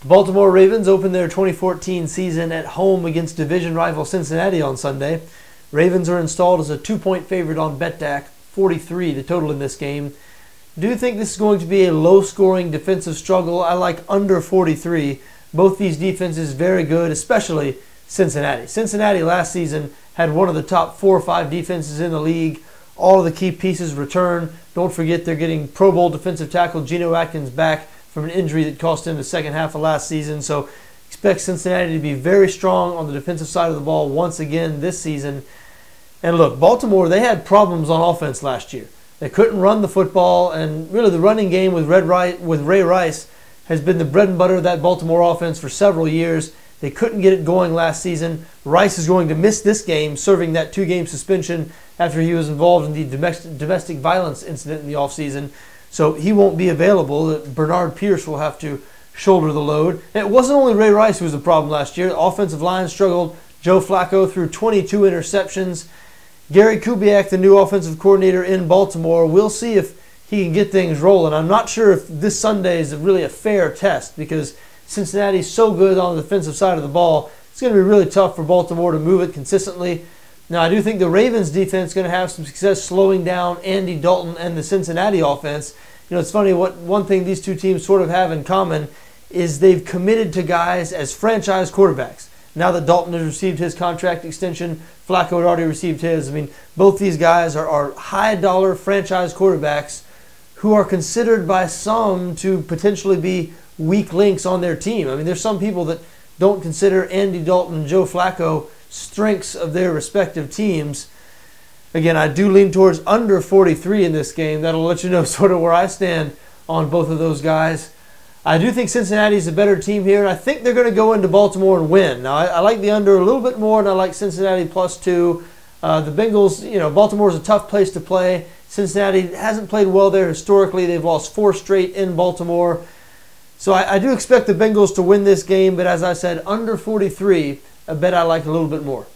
The Baltimore Ravens opened their 2014 season at home against division rival Cincinnati on Sunday. Ravens are installed as a 2-point favorite on BETDAQ, 43 the total in this game. Do you think this is going to be a low-scoring defensive struggle? I like under 43. Both these defenses very good, especially Cincinnati. Cincinnati last season had one of the top 4 or 5 defenses in the league. All of the key pieces return. Don't forget they're getting Pro Bowl defensive tackle Geno Atkins back from an injury that cost him the second half of last season. So expect Cincinnati to be very strong on the defensive side of the ball once again this season. And look, Baltimore, they had problems on offense last year. They couldn't run the football, and really the running game with Ray Rice has been the bread and butter of that Baltimore offense for several years. They couldn't get it going last season. Rice is going to miss this game, serving that 2-game suspension after he was involved in the domestic violence incident in the offseason. So he won't be available. Bernard Pierce will have to shoulder the load. And it wasn't only Ray Rice who was a problem last year. The offensive line struggled. Joe Flacco threw 22 interceptions. Gary Kubiak, the new offensive coordinator in Baltimore, we'll see if he can get things rolling. I'm not sure if this Sunday is really a fair test because Cincinnati's so good on the defensive side of the ball. It's going to be really tough for Baltimore to move it consistently. Now, I do think the Ravens defense is going to have some success slowing down Andy Dalton and the Cincinnati offense. You know, it's funny, one thing these two teams sort of have in common is they've committed to guys as franchise quarterbacks. Now that Dalton has received his contract extension, Flacco had already received his. I mean, both these guys are high-dollar franchise quarterbacks who are considered by some to potentially be weak links on their team. I mean, there's some people that don't consider Andy Dalton and Joe Flacco strengths of their respective teams. Again, I do lean towards under 43 in this game. That'll let you know sort of where I stand on both of those guys. I do think Cincinnati's a better team here, and I think they're going to go into Baltimore and win. Now, I like the under a little bit more, and I like Cincinnati +2. The Bengals, you know, Baltimore's a tough place to play. Cincinnati hasn't played well there historically. They've lost 4 straight in Baltimore. So I do expect the Bengals to win this game, but as I said, under 43, a bet I like a little bit more.